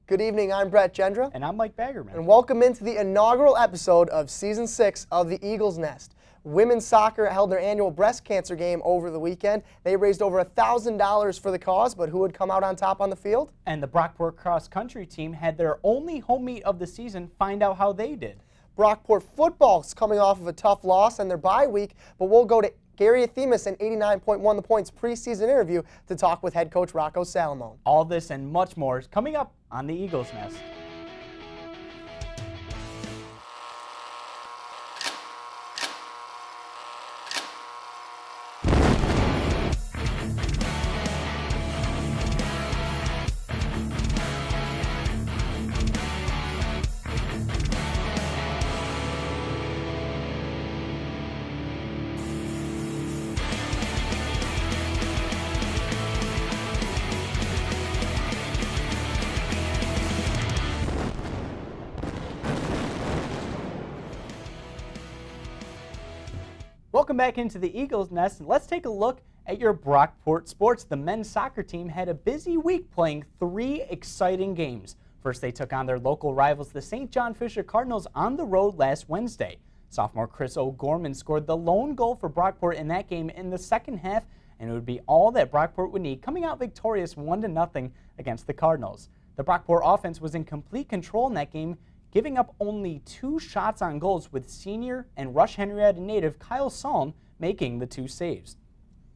Good evening, I'm Brett Jendra. And I'm Mike Baggerman. And welcome into the inaugural episode of Season 6 of the Eagles Nest. Women's soccer held their annual breast cancer game over the weekend. They raised over $1,000 for the cause, but who would come out on top on the field? And the Brockport cross-country team had their only home meet of the season. Find out how they did. Brockport football is coming off of a tough loss and their bye week, but we'll go to Gary Athemus and 89.1 The Point's preseason interview to talk with head coach Rocco Salomone. All this and much more is coming up on the Eagles Nest. Welcome back into the Eagles Nest, and let's take a look at your Brockport sports. The men's soccer team had a busy week playing 3 exciting games. First, they took on their local rivals, the St. John Fisher Cardinals, on the road last Wednesday. Sophomore Chris O'Gorman scored the lone goal for Brockport in that game in the second half, and it would be all that Brockport would need, coming out victorious 1-0 against the Cardinals. The Brockport offense was in complete control in that game, giving up only 2 shots on goals, with senior and Rush Henrietta native Kyle Salm making the 2 saves.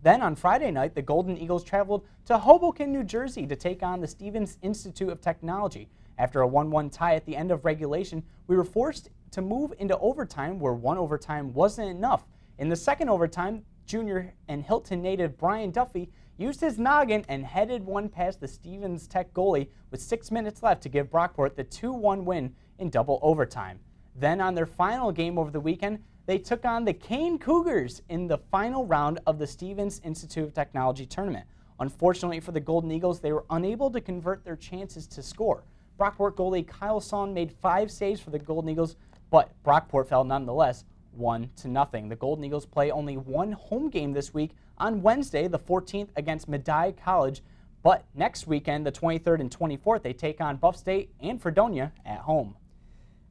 Then on Friday night, the Golden Eagles traveled to Hoboken, New Jersey to take on the Stevens Institute of Technology. After a 1-1 tie at the end of regulation, we were forced to move into overtime, where one overtime wasn't enough. In the second overtime, junior and Hilton native Brian Duffy used his noggin and headed one past the Stevens Tech goalie with 6 minutes left to give Brockport the 2-1 win in double overtime. Then on their final game over the weekend, they took on the Kane Cougars in the final round of the Stevens Institute of Technology tournament. Unfortunately for the Golden Eagles, they were unable to convert their chances to score. Brockport goalie Kyle Son made 5 saves for the Golden Eagles, but Brockport fell nonetheless 1-0. The Golden Eagles play only one home game this week on Wednesday, the 14th, against Medaille College. But next weekend, the 23rd and 24th, they take on Buff State and Fredonia at home.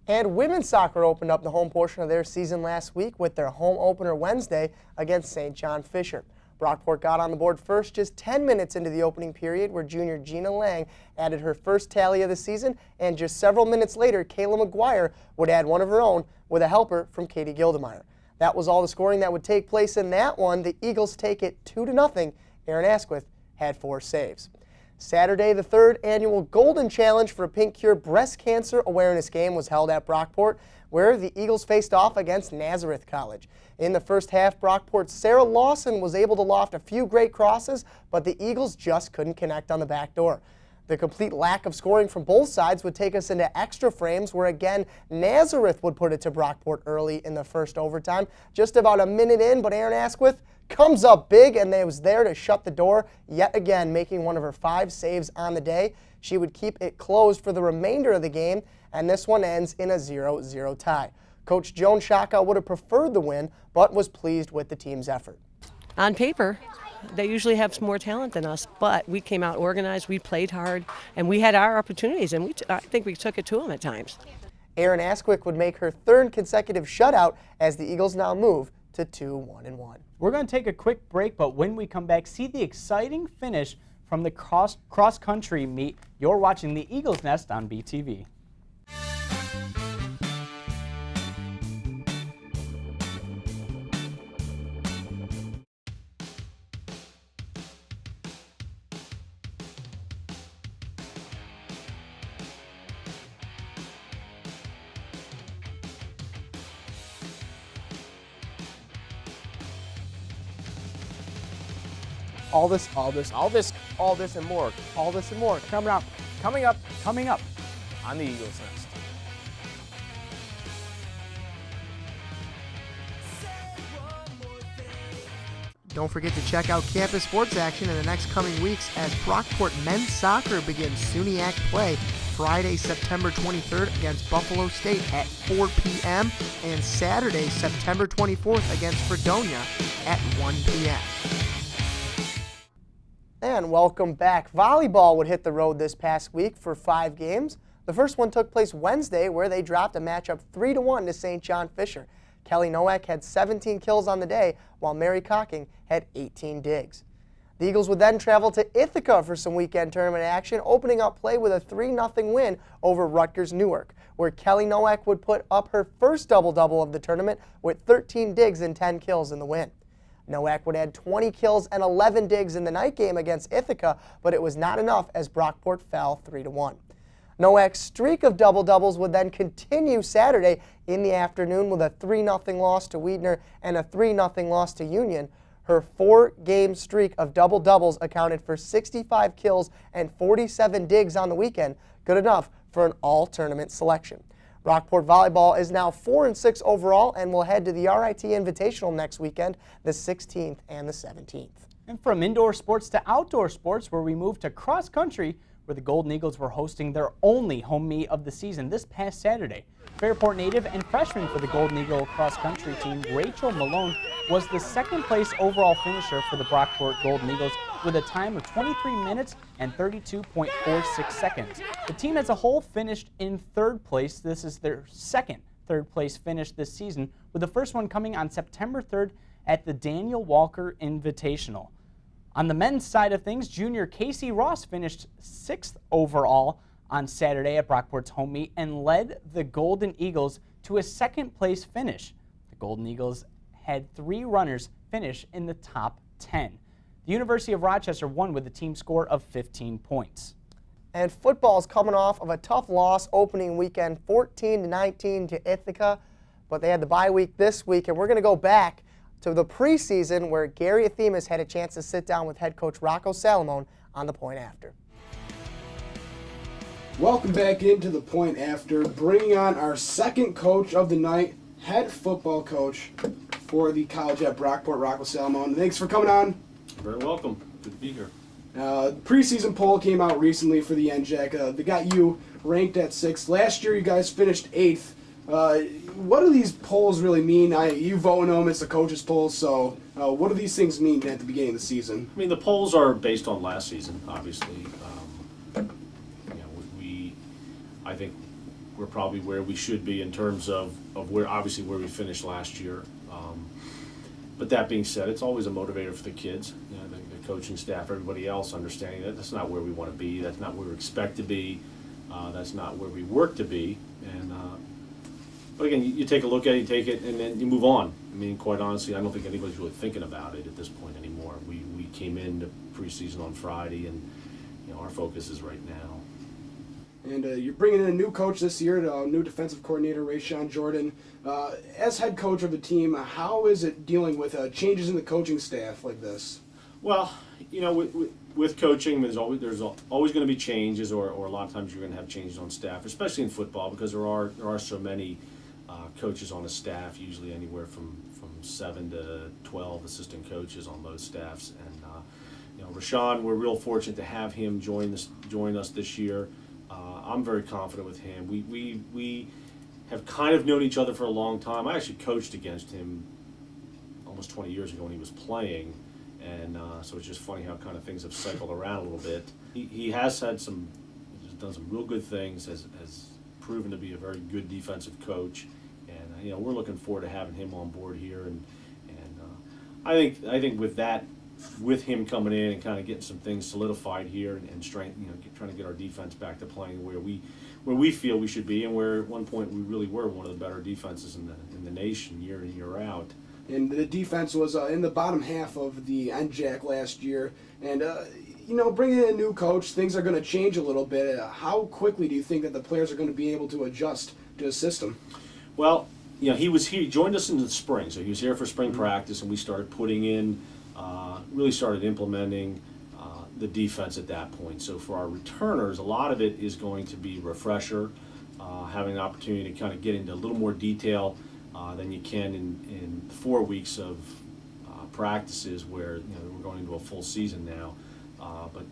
And women's soccer opened up the home portion of their season last week with their home opener Wednesday against St. John Fisher. Brockport got on the board first just 10 minutes into the opening period, where junior Gina Lang added her first tally of the season, and just several minutes later, Kayla McGuire would add one of her own with a helper from Katie Gildemeyer. That was all the scoring that would take place in that one. The Eagles take it 2-0. Aaron Asquith had 4 saves. Saturday, the 3rd annual Golden Challenge for a Pink Cure breast cancer awareness game was held at Brockport, where the Eagles faced off against Nazareth College. In the first half, Brockport's Sarah Lawson was able to loft a few great crosses, but the Eagles just couldn't connect on the back door. The complete lack of scoring from both sides would take us into extra frames, where again Nazareth would put it to Brockport early in the first overtime. Just about a minute in, but Aaron Asquith comes up big, and they was there to shut the door yet again, making one of her 5 saves on the day. She would keep it closed for the remainder of the game, and this one ends in a 0-0 tie. Coach Joan Shaka would have preferred the win, but was pleased with the team's effort. On paper, they usually have more talent than us, but we came out organized, we played hard, and we had our opportunities, and I think we took it to them at times. Erin Asquith would make her 3rd consecutive shutout as the Eagles now move to 2-1-1. We're going to take a quick break, but when we come back, see the exciting finish from the cross-country meet. You're watching the Eagles Nest on BTV. All this and more. All this and more. Coming up on the Eagles Nest. Don't forget to check out campus sports action in the next coming weeks as Brockport men's soccer begins SUNYAC play Friday, September 23rd against Buffalo State at 4 p.m. and Saturday, September 24th against Fredonia at 1 p.m. And welcome back. Volleyball would hit the road this past week for 5 games. The first one took place Wednesday, where they dropped a matchup 3-1 to St. John Fisher. Kelly Nowak had 17 kills on the day, while Mary Cocking had 18 digs. The Eagles would then travel to Ithaca for some weekend tournament action, opening up play with a 3-0 win over Rutgers Newark, where Kelly Nowak would put up her first double-double of the tournament with 13 digs and 10 kills in the win. Nowak would add 20 kills and 11 digs in the night game against Ithaca, but it was not enough as Brockport fell 3-1. Nowak's streak of double-doubles would then continue Saturday in the afternoon with a 3-0 loss to Wiedner and a 3-0 loss to Union. Her 4-game streak of double-doubles accounted for 65 kills and 47 digs on the weekend, good enough for an all-tournament selection. Brockport Volleyball is now 4-6 overall and will head to the RIT Invitational next weekend, the 16th and the 17th. And from indoor sports to outdoor sports, where we move to cross country, where the Golden Eagles were hosting their only home meet of the season this past Saturday. Fairport native and freshman for the Golden Eagle cross country team, Rachel Malone, was the second-place overall finisher for the Brockport Golden Eagles with a time of 23 minutes and 32.46 seconds. The team as a whole finished in 3rd place. This is their second third-place finish this season, with the first one coming on September 3rd at the Daniel Walker Invitational. On the men's side of things, junior Casey Ross finished 6th overall on Saturday at Brockport's home meet and led the Golden Eagles to a 2nd-place finish. The Golden Eagles had 3 runners finish in the top 10. The University of Rochester won with a team score of 15 points. And football is coming off of a tough loss opening weekend, 14-19 to Ithaca, but they had the bye week this week, and we're going to go back to the preseason where Gary Athemus had a chance to sit down with head coach Rocco Salomone on the Point After. Welcome back into the Point After, bringing on our second coach of the night, head football coach for the college at Brockport, Rocco Salomone. Thanks for coming on. Very welcome. Good to be here. Preseason poll came out recently for the NJAC. They got you ranked at 6th. Last year you guys finished 8th. What do these polls really mean? You vote in them, it's the coaches' polls, so what do these things mean at the beginning of the season? I mean, the polls are based on last season, obviously. I think we're probably where we should be in terms of where we finished last year. But that being said, it's always a motivator for the kids, the coaching staff, everybody else, understanding that that's not where we want to be, that's not where we expect to be, that's not where we work to be. But again, you take a look at it, you take it, and then you move on. I mean, quite honestly, I don't think anybody's really thinking about it at this point anymore. We came into preseason on Friday, and our focus is right now. And you're bringing in a new coach this year, new defensive coordinator, Rayshawn Jordan. As head coach of the team, how is it dealing with changes in the coaching staff like this? Well, with coaching, there's always going to be changes, or a lot of times you're going to have changes on staff, especially in football, because there are so many coaches on a staff, usually anywhere from 7 to 12 assistant coaches on those staffs. And Rashawn, we're real fortunate to have him join us this year. I'm very confident with him. We have kind of known each other for a long time. I actually coached against him almost 20 years ago when he was playing, and so it's just funny how kind of things have cycled around a little bit. He has done some real good things, has proven to be a very good defensive coach, and we're looking forward to having him on board here. And I think with him coming in and kind of getting some things solidified here and strength, trying to get our defense back to playing where we feel we should be, and where at one point we really were one of the better defenses in the nation year in, year out. And the defense was in the bottom half of the NJAC last year. And, bringing in a new coach, things are going to change a little bit. How quickly do you think that the players are going to be able to adjust to the system? Well, he joined us in the spring, so he was here for spring practice, and we started putting in, really started implementing the defense at that point. So for our returners, a lot of it is going to be refresher, having an opportunity to kind of get into a little more detail than you can in 4 weeks of practices where we're going into a full season now.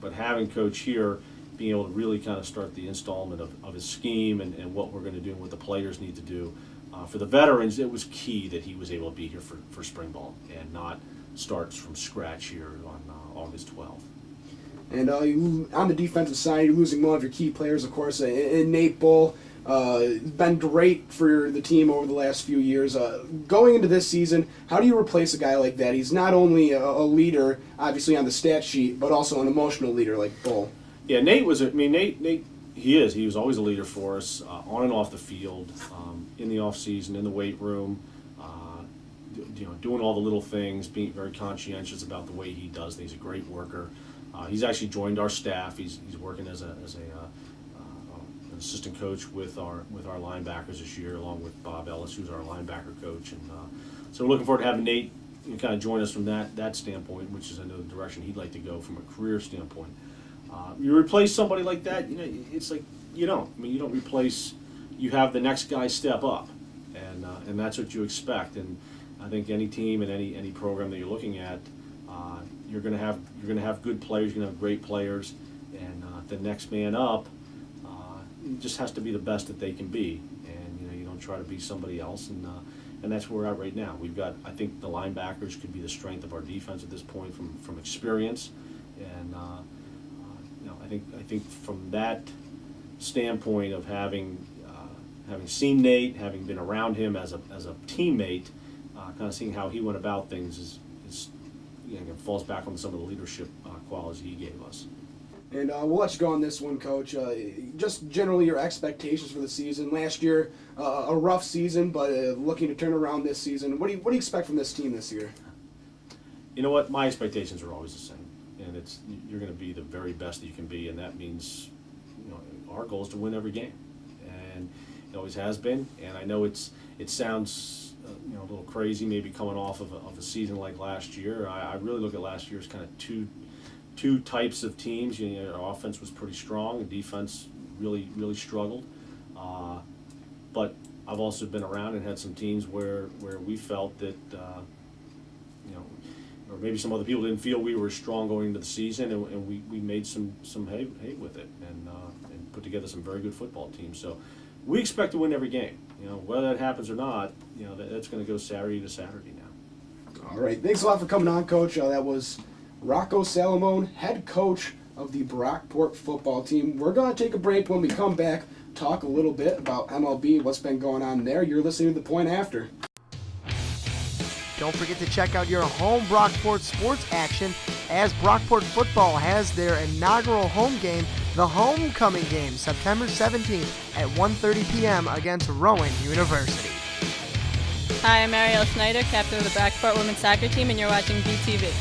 But having Coach here, being able to really kind of start the installment of his scheme and what we're going to do and what the players need to do. For the veterans, it was key that he was able to be here for spring ball and not starts from scratch here on August 12th. And on the defensive side, you're losing one of your key players, of course, in Nate Bull. Been great for the team over the last few years. Going into this season, how do you replace a guy like that? He's not only a leader, obviously, on the stat sheet, but also an emotional leader like Bull. Yeah, Nate was. Nate. He is. He was always a leader for us, on and off the field, in the off season, in the weight room. Doing all the little things, being very conscientious about the way he does things. He's a great worker. He's actually joined our staff. He's working as an assistant coach with our linebackers this year, along with Bob Ellis, who's our linebacker coach. And so we're looking forward to having Nate kind of join us from that standpoint, which is, I know, the direction he'd like to go from a career standpoint. You replace somebody like that, it's like you don't. You don't replace. You have the next guy step up, and that's what you expect. And I think any team and any program that you're looking at, you're going to have good players. You're going to have great players, and the next man up just has to be the best that they can be. And you don't try to be somebody else. And that's where we're at right now. We've got, I think, the linebackers could be the strength of our defense at this point from experience, and I think from that standpoint of having seen Nate, having been around him as a teammate, kind of seeing how he went about things is falls back on some of the leadership qualities he gave us. And we'll let you go on this one, Coach. Just generally your expectations for the season. Last year, a rough season, but looking to turn around this season. What do you expect from this team this year? You know what? My expectations are always the same, and you're going to be the very best that you can be, and that means our goal is to win every game, and it always has been. And I know it sounds a little crazy, maybe coming off of a season like last year. I really look at last year as kind of two types of teams. Our offense was pretty strong, and defense really struggled. But I've also been around and had some teams where we felt that or maybe some other people didn't feel we were strong going into the season, and we made some hay with it, and put together some very good football teams. So we expect to win every game. Whether that happens or not, that's going to go Saturday to Saturday now. All right, thanks a lot for coming on, Coach. That was Rocco Salomone, head coach of the Brockport football team. We're going to take a break. When we come back, talk a little bit about MLB, what's been going on there. You're listening to The Point After. Don't forget to check out your home Brockport sports action as Brockport football has their inaugural home game, the homecoming game, September 17th at 1:30 p.m. against Rowan University. Hi, I'm Ariel Schneider, captain of the Brockport women's soccer team, and you're watching BTV.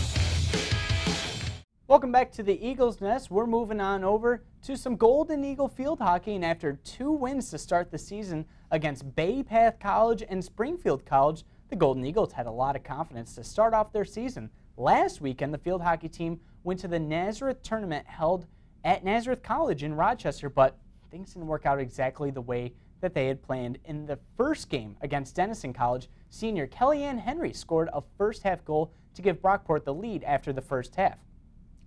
Welcome back to the Eagles Nest. We're moving on over to some Golden Eagle field hockey, and after 2 wins to start the season against Bay Path College and Springfield College, the Golden Eagles had a lot of confidence to start off their season. Last weekend, the field hockey team went to the Nazareth tournament held at Nazareth College in Rochester, but things didn't work out exactly the way that they had planned. In the first game against Denison College, senior Kellyanne Henry scored a first-half goal to give Brockport the lead after the first half.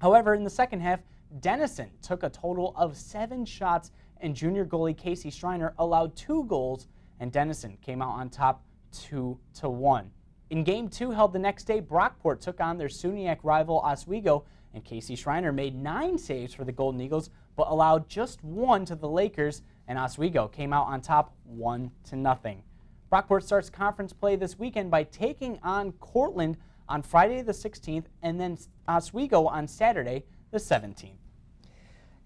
However, in the second half, Denison took a total of 7 shots, and junior goalie Casey Schreiner allowed 2 goals, and Denison came out on top 2-1. In Game 2 held the next day, Brockport took on their SUNYAC rival Oswego, and Casey Schreiner made 9 saves for the Golden Eagles, but allowed just 1 to the Lakers, and Oswego came out on top 1-0. Brockport starts conference play this weekend by taking on Cortland on Friday the 16th, and then Oswego on Saturday the 17th.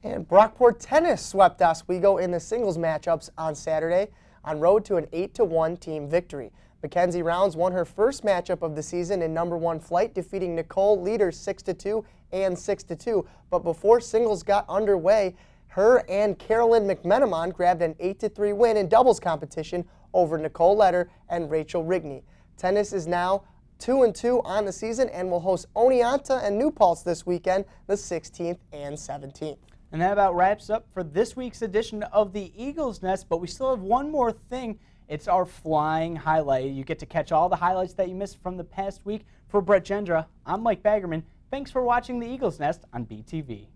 And Brockport tennis swept Oswego in the singles matchups on Saturday, en road to an 8-1 team victory. Mackenzie Rounds won her first matchup of the season in number 1 flight, defeating Nicole Leaders 6-2 and 6-2. But before singles got underway, her and Carolyn McMenamin grabbed an 8-3 win in doubles competition over Nicole Letter and Rachel Rigney. Tennis is now 2-2 on the season and will host Oneonta and New Paltz this weekend, the 16th and 17th. And that about wraps up for this week's edition of the Eagles Nest, but we still have one more thing. It's our flying highlight. You get to catch all the highlights that you missed from the past week. For Brett Jendra, I'm Mike Baggerman. Thanks for watching the Eagles Nest on BTV.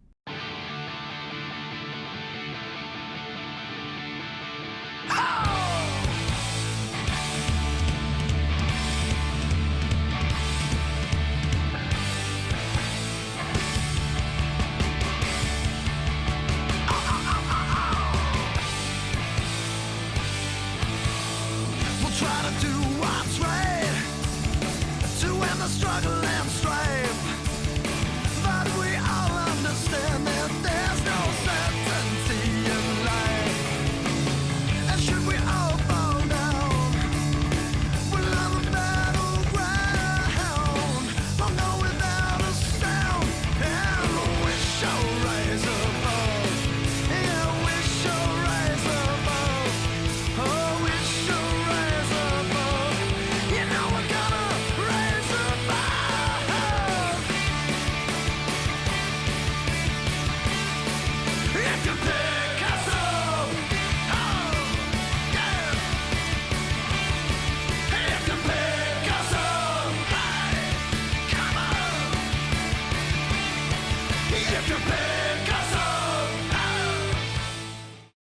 try to do what's right to end the struggle and strife.